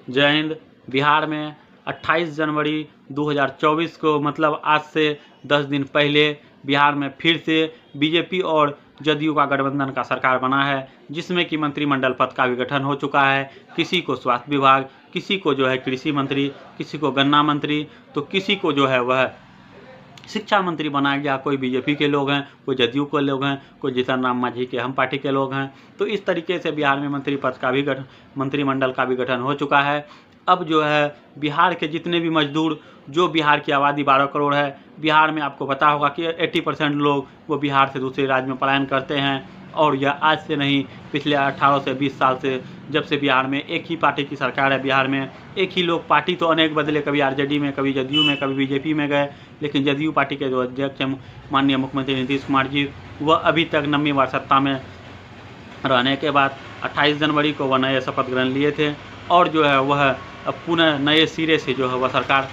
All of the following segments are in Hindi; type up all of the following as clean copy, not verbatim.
जय हिंद। बिहार में 28 जनवरी 2024 को मतलब आज से 10 दिन पहले बिहार में फिर से बीजेपी और जदयू का गठबंधन का सरकार बना है, जिसमें कि मंत्रिमंडल पद का भी गठन हो चुका है। किसी को स्वास्थ्य विभाग, किसी को जो है कृषि मंत्री, किसी को गन्ना मंत्री, तो किसी को जो है वह शिक्षा मंत्री बनाया गया। कोई बीजेपी के लोग हैं, कोई जदयू के लोग हैं, कोई जीतन राम मांझी के हम पार्टी के लोग हैं। तो इस तरीके से बिहार में मंत्रिमंडल का भी गठन हो चुका है। अब जो है बिहार के जितने भी मजदूर, जो बिहार की आबादी 12 करोड़ है, बिहार में आपको पता होगा कि 80% लोग वो बिहार से दूसरे राज्य में पलायन करते हैं। और यह आज से नहीं, पिछले 18 से 20 साल से, जब से बिहार में एक ही पार्टी की सरकार है, बिहार में एक ही लोग, पार्टी तो अनेक बदले, कभी आरजेडी में, कभी जदयू में, कभी बीजेपी में गए, लेकिन जदयू पार्टी के जो अध्यक्ष हैं माननीय मुख्यमंत्री नीतीश कुमार जी, वह अभी तक 9वीं बार सत्ता में रहने के बाद 28 जनवरी को वह नए शपथ ग्रहण लिए थे। और जो है वह अब पुनः नए सिरे से जो है वह सरकार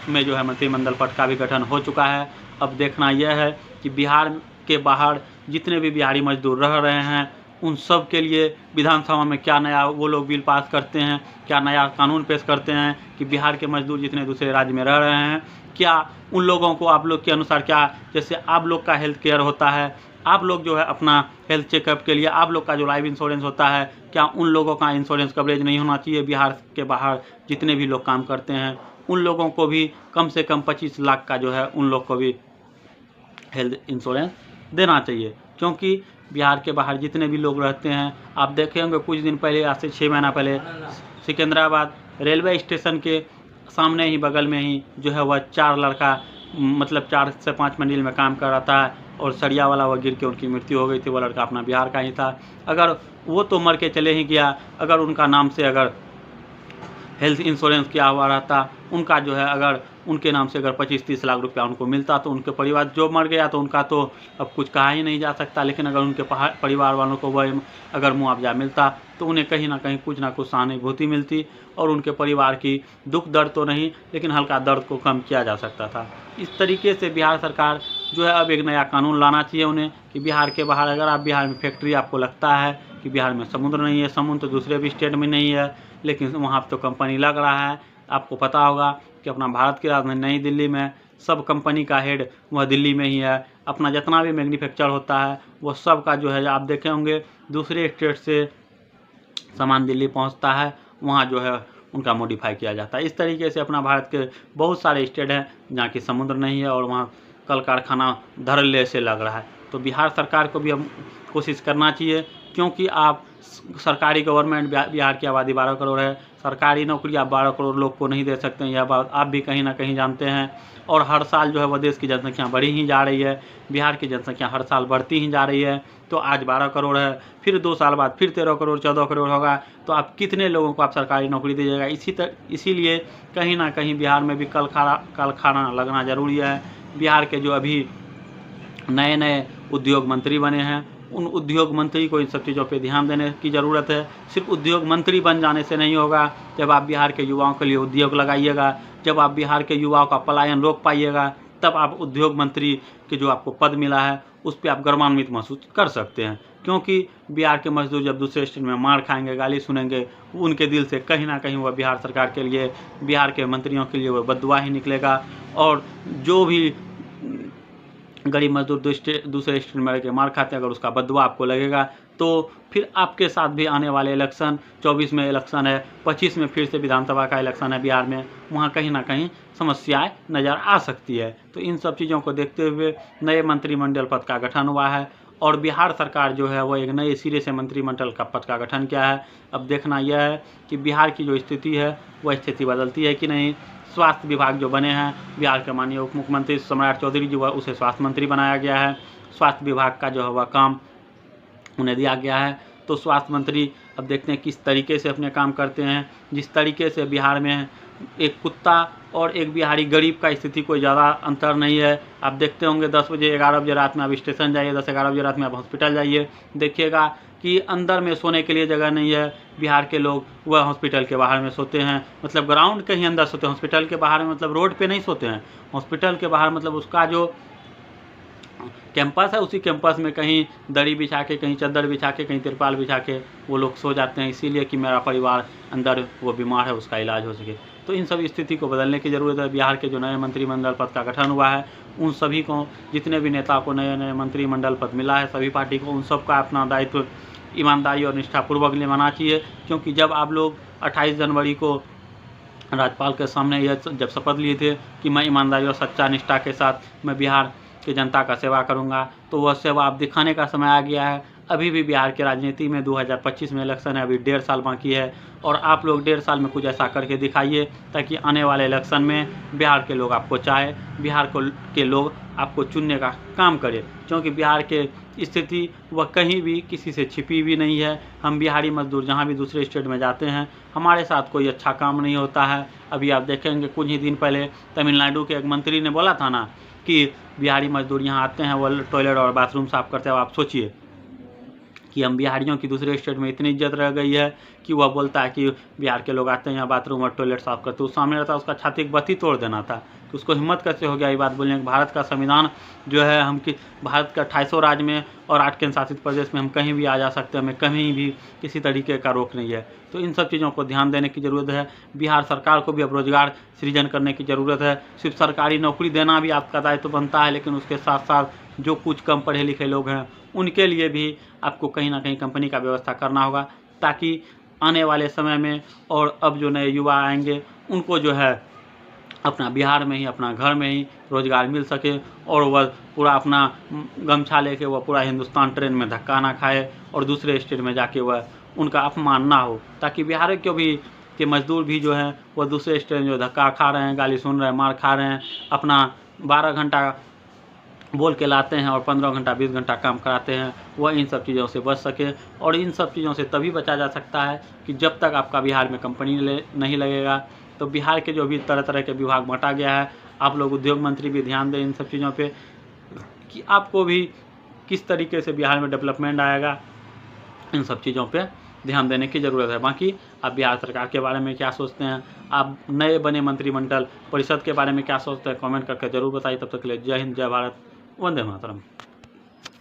में जो है मंत्रिमंडल पद का भी गठन हो चुका है। अब देखना यह है कि बिहार के बाहर जितने भी बिहारी मजदूर रह रहे हैं, उन सब के लिए विधानसभा में क्या नया वो लोग बिल पास करते हैं, क्या नया कानून पेश करते हैं कि बिहार के मजदूर जितने दूसरे राज्य में रह रहे हैं, क्या उन लोगों को आप लोग के अनुसार, क्या जैसे आप लोग का हेल्थ केयर होता है, आप लोग जो है अपना हेल्थ चेकअप के लिए आप लोग का जो लाइफ इंश्योरेंस होता है, क्या उन लोगों का इंश्योरेंस कवरेज नहीं होना चाहिए? बिहार के बाहर जितने भी लोग काम करते हैं उन लोगों को भी कम से कम 25 लाख का जो है उन लोग को भी हेल्थ इंश्योरेंस देना चाहिए। क्योंकि बिहार के बाहर जितने भी लोग रहते हैं, आप देखे होंगे कुछ दिन पहले, आज से 6 महीना पहले, सिकंदराबाद रेलवे स्टेशन के सामने ही बगल में ही जो है वह 4 लड़का मतलब 4 से 5 मंजिल में काम कर रहा था और सरिया वाला वह गिर के उनकी मृत्यु हो गई थी। वो लड़का अपना बिहार का ही था। अगर वो तो मर के चले ही गया, अगर उनका नाम से अगर हेल्थ इंश्योरेंस किया हुआ रहता, उनका जो है अगर उनके नाम से अगर 25-30 लाख रुपया उनको मिलता, तो उनके परिवार जो मर गया तो उनका तो अब कुछ कहा ही नहीं जा सकता। लेकिन अगर उनके परिवार वालों को वह अगर मुआवजा मिलता तो उन्हें कहीं ना कहीं कुछ ना कुछ सहानुभूति मिलती और उनके परिवार की दुख दर्द तो नहीं, लेकिन हल्का दर्द को कम किया जा सकता था। इस तरीके से बिहार सरकार जो है अब एक नया कानून लाना चाहिए उन्हें कि बिहार के बाहर, अगर आप बिहार में फैक्ट्री, आपको लगता है कि बिहार में समुद्र नहीं है, समुद्र तो दूसरे भी स्टेट में नहीं है, लेकिन वहाँ तो कंपनी लग रहा है। आपको पता होगा कि अपना भारत की राजधानी नई दिल्ली में सब कंपनी का हेड वह दिल्ली में ही है। अपना जितना भी मैन्युफैक्चर होता है वो सब का जो है आप देखे होंगे दूसरे स्टेट से सामान दिल्ली पहुंचता है, वहाँ जो है उनका मॉडिफाई किया जाता है। इस तरीके से अपना भारत के बहुत सारे स्टेट हैं जहाँ की समुद्र नहीं है और वहाँ कल कारखाना धड़ल्ले से लग रहा है। तो बिहार सरकार को भी अब कोशिश करना चाहिए, क्योंकि आप सरकारी गवर्नमेंट, बिहार की आबादी 12 करोड़ है, सरकारी नौकरी आप 12 करोड़ लोग को नहीं दे सकते हैं, यह बात आप भी कहीं ना कहीं जानते हैं। और हर साल जो है वह देश की जनसंख्या बढ़ी ही जा रही है, बिहार की जनसंख्या हर साल बढ़ती ही जा रही है। तो आज 12 करोड़ है, फिर 2 साल बाद फिर 13 करोड़ 14 करोड़ होगा, तो आप कितने लोगों को आप सरकारी नौकरी दीजिएगा? इसीलिए कहीं ना कहीं बिहार में भी कल खाना लगना ज़रूरी है। बिहार के जो अभी नए नए उद्योग मंत्री बने हैं, उन उद्योग मंत्री को इन सब चीज़ों पे ध्यान देने की ज़रूरत है। सिर्फ उद्योग मंत्री बन जाने से नहीं होगा। जब आप बिहार के युवाओं के लिए उद्योग लगाइएगा, जब आप बिहार के युवाओं का पलायन रोक पाइएगा, तब आप उद्योग मंत्री के जो आपको पद मिला है उस पर आप गर्वान्वित महसूस कर सकते हैं। क्योंकि बिहार के मजदूर जब दूसरे स्टेट में मार खाएंगे, गाली सुनेंगे, उनके दिल से कहीं ना कहीं वह बिहार सरकार के लिए, बिहार के मंत्रियों के लिए वह बददुआ ही निकलेगा। और जो भी गरीब मजदूर दूसरे स्टेट में रह के मार खाते हैं, अगर उसका बददुआ आपको लगेगा तो फिर आपके साथ भी आने वाले इलेक्शन, 24 में इलेक्शन है, 25 में फिर से विधानसभा का इलेक्शन है बिहार में, वहाँ कहीं ना कहीं समस्याएं नज़र आ सकती है। तो इन सब चीज़ों को देखते हुए नए मंत्रिमंडल पद का गठन हुआ है और बिहार सरकार जो है वो एक नए सिरे से मंत्रिमंडल का पद का गठन किया है। अब देखना यह है कि बिहार की जो स्थिति है वह स्थिति बदलती है कि नहीं। स्वास्थ्य विभाग जो बने हैं, बिहार के माननीय उप मुख्यमंत्री सम्राट चौधरी जी, उसे स्वास्थ्य मंत्री बनाया गया है। स्वास्थ्य विभाग का जो है वह काम उन्हें दिया गया है। तो स्वास्थ्य मंत्री अब देखते हैं किस तरीके से अपने काम करते हैं। जिस तरीके से बिहार में एक कुत्ता और एक बिहारी गरीब का स्थिति कोई ज़्यादा अंतर नहीं है। आप देखते होंगे 10 बजे 11 बजे रात में आप स्टेशन जाइए, 10-11 बजे रात में आप हॉस्पिटल जाइए, देखिएगा कि अंदर में सोने के लिए जगह नहीं है। बिहार के लोग वह हॉस्पिटल के बाहर में सोते हैं, मतलब ग्राउंड के ही अंदर सोते हैं। हॉस्पिटल के बाहर में मतलब रोड पे नहीं सोते हैं, हॉस्पिटल के बाहर मतलब उसका जो कैंपस है, उसी कैंपस में कहीं दरी बिछा के, कहीं चद्दर बिछा के, कहीं तिरपाल बिछा के वो लोग सो जाते हैं, इसीलिए कि मेरा परिवार अंदर वो बीमार है, उसका इलाज हो सके। तो इन सब स्थिति को बदलने की ज़रूरत है। बिहार के जो नए मंत्रिमंडल पद का गठन हुआ है, उन सभी को, जितने भी नेताओं को नए नए मंत्रिमंडल पद मिला है, सभी पार्टी को, उन सब का अपना दायित्व ईमानदारी और निष्ठापूर्वक निभाना चाहिए। क्योंकि जब आप लोग 28 जनवरी को राज्यपाल के सामने यह जब शपथ लिए थे कि मैं ईमानदारी और सच्चा निष्ठा के साथ मैं बिहार की जनता का सेवा करूंगा, तो वह सेवा आप दिखाने का समय आ गया है। अभी भी बिहार की राजनीति में 2025 में इलेक्शन है, अभी 1.5 साल बाकी है, और आप लोग 1.5 साल में कुछ ऐसा करके दिखाइए ताकि आने वाले इलेक्शन में बिहार के लोग आपको चाहे, बिहार के लोग आपको चुनने का काम करें। क्योंकि बिहार के स्थिति वह कहीं भी किसी से छिपी भी नहीं है। हम बिहारी मजदूर जहाँ भी दूसरे स्टेट में जाते हैं, हमारे साथ कोई अच्छा काम नहीं होता है। अभी आप देखेंगे कुछ ही दिन पहले तमिलनाडु के एक मंत्री ने बोला था ना कि बिहारी मजदूर यहाँ आते हैं, वो टॉयलेट और बाथरूम साफ करते हैं। आप सोचिए कि हम बिहारियों की दूसरे स्टेट में इतनी इज्जत रह गई है कि वह बोलता है कि बिहार के लोग आते हैं यहाँ बाथरूम और टॉयलेट साफ करते हैं। उस सामने रहता, उसका छाती एक बत्ती तोड़ देना था। तो उसको हिम्मत कैसे हो गया ये बात बोलने की। भारत का संविधान जो है, हम कि भारत का 28 राज्य में और 8 केंद्र शासित प्रदेश में हम कहीं भी आ जा सकते हैं, हमें कहीं भी किसी तरीके का रोक नहीं है। तो इन सब चीज़ों को ध्यान देने की ज़रूरत है। बिहार सरकार को भी अब रोजगार सृजन करने की ज़रूरत है। सिर्फ सरकारी नौकरी देना भी आपका दायित्व बनता है, लेकिन उसके साथ साथ जो कुछ कम पढ़े लिखे लोग हैं उनके लिए भी आपको कहीं ना कहीं कंपनी का व्यवस्था करना होगा, ताकि आने वाले समय में और अब जो नए युवा आएंगे उनको जो है अपना बिहार में ही, अपना घर में ही रोज़गार मिल सके, और वह पूरा अपना गमछा लेके वह पूरा हिंदुस्तान ट्रेन में धक्का ना खाए और दूसरे स्टेट में जाके वह उनका अपमान ना हो, ताकि बिहार के मजदूर भी जो हैं वह दूसरे स्टेट में जो धक्का खा रहे हैं, गाली सुन रहे हैं, मार खा रहे हैं, अपना 12 घंटा बोल के लाते हैं और 15 घंटा 20 घंटा काम कराते हैं, वह इन सब चीज़ों से बच सके। और इन सब चीज़ों से तभी बचा जा सकता है कि जब तक आपका बिहार में कंपनी नहीं लगेगा। तो बिहार के जो भी तरह तरह के विभाग बांटा गया है, आप लोग उद्योग मंत्री भी ध्यान दें इन सब चीज़ों पे कि आपको भी किस तरीके से बिहार में डेवलपमेंट आएगा। इन सब चीज़ों पे ध्यान देने की ज़रूरत है। बाकी आप बिहार सरकार के बारे में क्या सोचते हैं, आप नए बने मंत्रिमंडल परिषद के बारे में क्या सोचते हैं, कमेंट करके ज़रूर बताइए। तब तक के लिए जय हिंद, जय भारत, वंदे मातरम।